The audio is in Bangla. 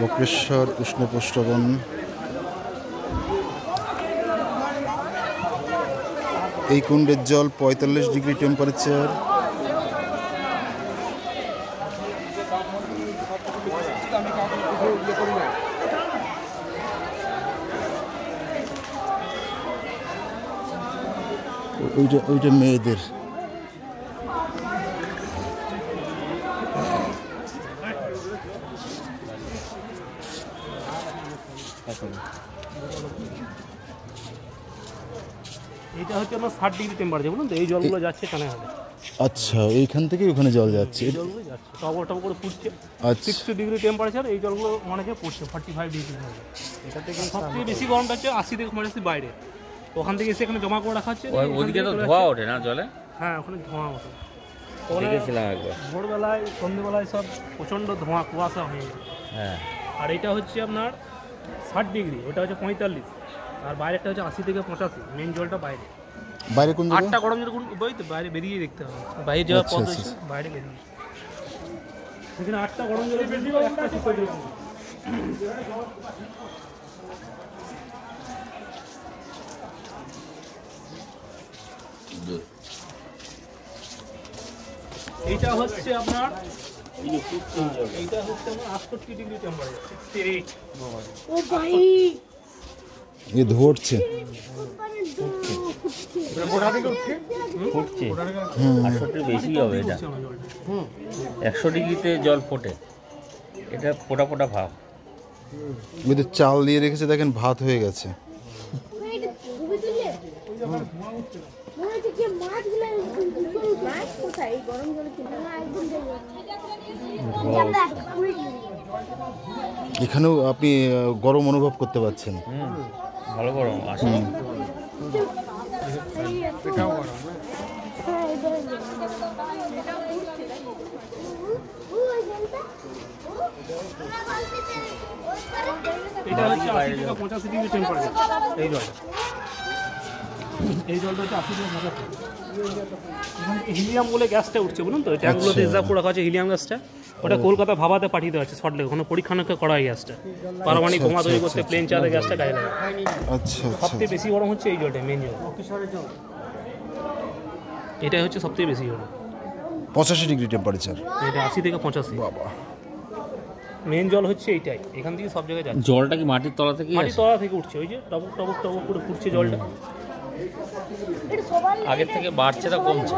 বক্রেশ্বর উষ্ণ প্রস্রবণ। এই কুণ্ডের জল ৪৫ ডিগ্রি টেম্পারেচার। ওইটা মেয়েদের। এটা হচ্ছে আপনার ৬০ ডিগ্রি টেম্পারেচার, বলুন তো এই জলগুলো যাচ্ছে কানাঘাটে। আচ্ছা, এইখান থেকে ওখানে জল যাচ্ছে, জলগুলো যাচ্ছে টপ করে ফুটছে। ৬০ ডিগ্রি টেম্পারেচার এই জলগুলো মানে পড়ছে ৪৫ ডিগ্রি। এটা থেকে সবথেকে বেশি গরমটা হচ্ছে ৮০ থেকে ৮৫ বাইরে, ওখান থেকে এসে এখানে জমা করে রাখা হচ্ছে। ওইদিকে তো ধোঁয়া ওঠে না জলে? হ্যাঁ, ওখানে ধোঁয়া ওঠে। দেখেছিলাম একবার ভোরবেলায় সন্ধ্যেবেলায় সব প্রচণ্ড ধোঁয়া কুয়াশা হয়ে যায়। হ্যাঁ, আর এটা হচ্ছে আপনার ৬০ ডিগ্রি, ওটা হচ্ছে ৪৫, আর বাইরেটা হচ্ছে ৮০ থেকে ৮৫। মেন জলটা বাইরে। বাইরে কোন জায়গা? ৮টা গরম জল বই তো বাইরে বেরিয়ে দেখতে হবে। বাইরে যাওয়ার পথ হচ্ছে বাইরে বেরিয়ে, এখানে 8টা গরম জল বেরিয়ে, একটা শীতল জল। এইটা হচ্ছে আপনার ৬৮ ডিগ্রি টেম্পারেচার, 68। ও ভাই, এ ধরছে ফুটছে ৬৮ বেশি হবে এটা। ১০০ ডিগ্রিতে জল ফোটে, এটা ফোটা ফোটা ভাব। ওদের চাল দিয়ে রেখেছে, দেখেন ভাত হয়ে গেছে। এখানেও আপনি গরম অনুভব করতে পারছেন। ভালো গরম আসে। এটা হচ্ছে ৮০ থেকে ৮৫ ডিগ্রি টেম্পারেচার এই জলটা। এই জলটা হচ্ছে ৮০ থেকে ৮৫। এখান থেকে হিলিয়াম বলে গ্যাসটা উঠছে, বলুন তো ট্যাঙ্কগুলোতে রিজার্ভ করে রাখা আছে হিলিয়াম গ্যাসটা। ওটা কলকাতা ভাবাতে পাঠিয়ে দেওয়া হচ্ছে সল্টলেক, ওখানে পরীক্ষা নিরীক্ষা করা হয় গ্যাসটা। পারমাণবিক বোমা তৈরি করতে প্লেন চালাতে গ্যাসটা কাজে লাগে। আচ্ছা, সবথেকে বেশি গরম হচ্ছে এই জলটা, মেন জল। এটাই হচ্ছে সবথেকে বেশি গরম, ৮৫ ডিগ্রি টেম্পারেচার। এটা ৮০ থেকে ৮৫। বাবা, মেন জল হচ্ছে এইটাই, এখান থেকে সব জায়গায় যাচ্ছে। জলটা কি মাটির তলা থেকে? মাটির তলা থেকে উঠছে, ওই যে টবক টবক টবক করে ফুটছে জলটা। আগের থেকে বাড়ছে না কমছে?